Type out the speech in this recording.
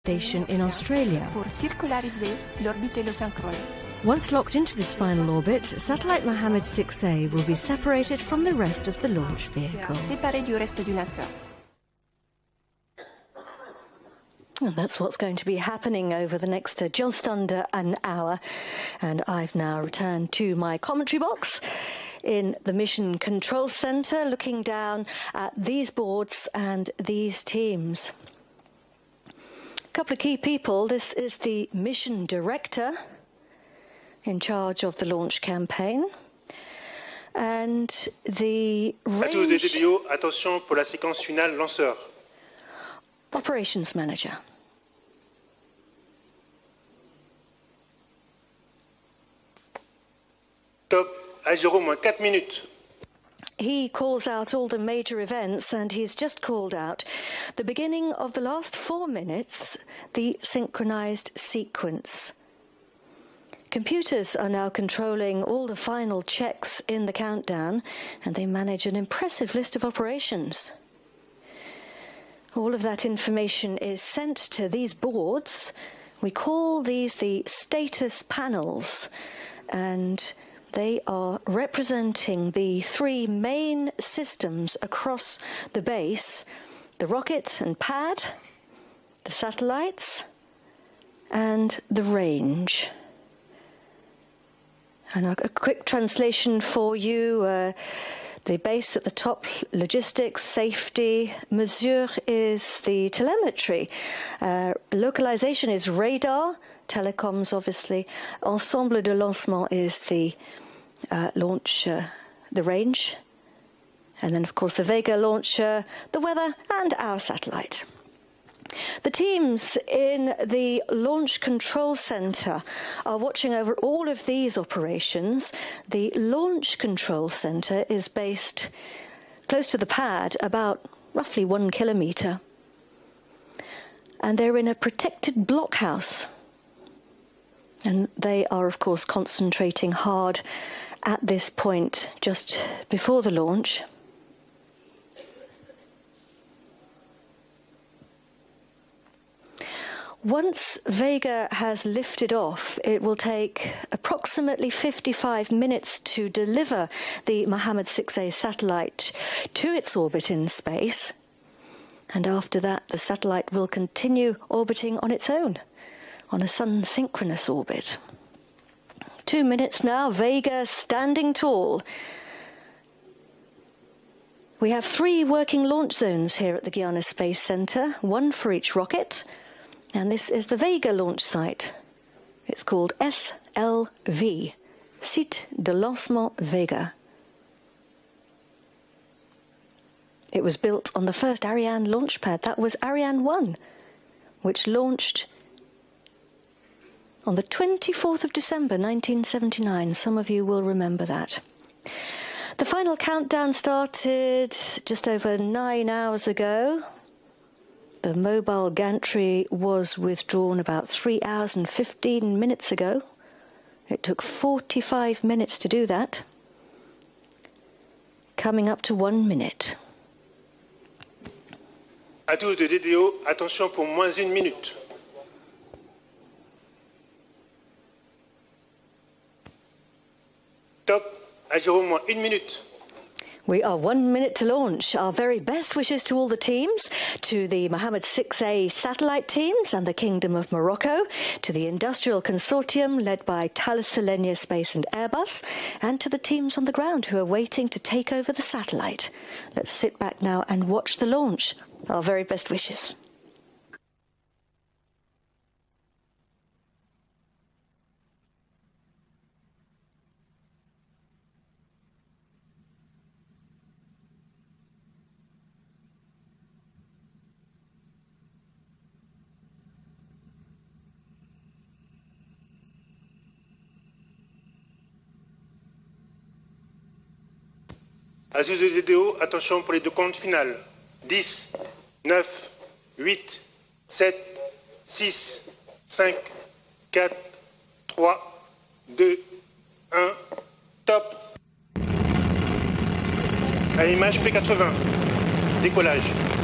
station in Australia. Pour circulariser l'orbite héliosynchrone. Once locked into this final orbit, satellite Mohammed 6A will be separated from the rest of the launch vehicle. Séparé du reste du lanceur. And that's what's going to be happening over the next just under an hour. And I've now returned to my commentary box in the Mission Control Centre, looking down at these boards and these teams. A couple of key people. This is the Mission Director in charge of the launch campaign. And the À tous des DDO, attention pour la séquence finale lanceur. Operations Manager. Top, à 0 moins 4 minutes. He calls out all the major events, and he's just called out the beginning of the last 4 minutes, the synchronized sequence. Computers are now controlling all the final checks in the countdown, and they manage an impressive list of operations. All of that information is sent to these boards. We call these the status panels, and they are representing the 3 main systems across the base: the rocket and pad, the satellites, and the range. And a quick translation for you. The base at the top, logistics, safety. Mesure is the telemetry. Localization is radar. Telecoms, obviously. Ensemble de lancement is the launch, the range. And then, of course, the Vega launcher, the weather, and our satellite. The teams in the Launch Control Centre are watching over all of these operations. The Launch Control Centre is based close to the pad, about roughly 1 kilometre. And they're in a protected blockhouse. And they are, of course, concentrating hard at this point just before the launch. Once Vega has lifted off, it will take approximately 55 minutes to deliver the Mohammed 6A satellite to its orbit in space. And after that, the satellite will continue orbiting on its own, on a sun-synchronous orbit. 2 minutes now, Vega standing tall. We have 3 working launch zones here at the Guyane Space Centre, 1 for each rocket. And this is the Vega launch site. It's called SLV, Site de Lancement Vega. It was built on the first Ariane launch pad. That was Ariane 1, which launched on the 24th of December 1979. Some of you will remember that. The final countdown started just over 9 hours ago. The mobile gantry was withdrawn about 3 hours and 15 minutes ago. It took 45 minutes to do that. Coming up to 1 minute. À tous de DDO, attention pour moins 1 minute. Top, à 0 moins 1 minute. We are 1 minute to launch. Our very best wishes to all the teams, to the Mohammed 6A satellite teams and the Kingdom of Morocco, to the industrial consortium led by Thales Alenia Space and Airbus, and to the teams on the ground who are waiting to take over the satellite. Let's sit back now and watch the launch. Our very best wishes. À tous de DDO, attention pour les 2 comptes finales. 10, 9, 8, 7, 6, 5, 4, 3, 2, 1, top. À image P80, décollage.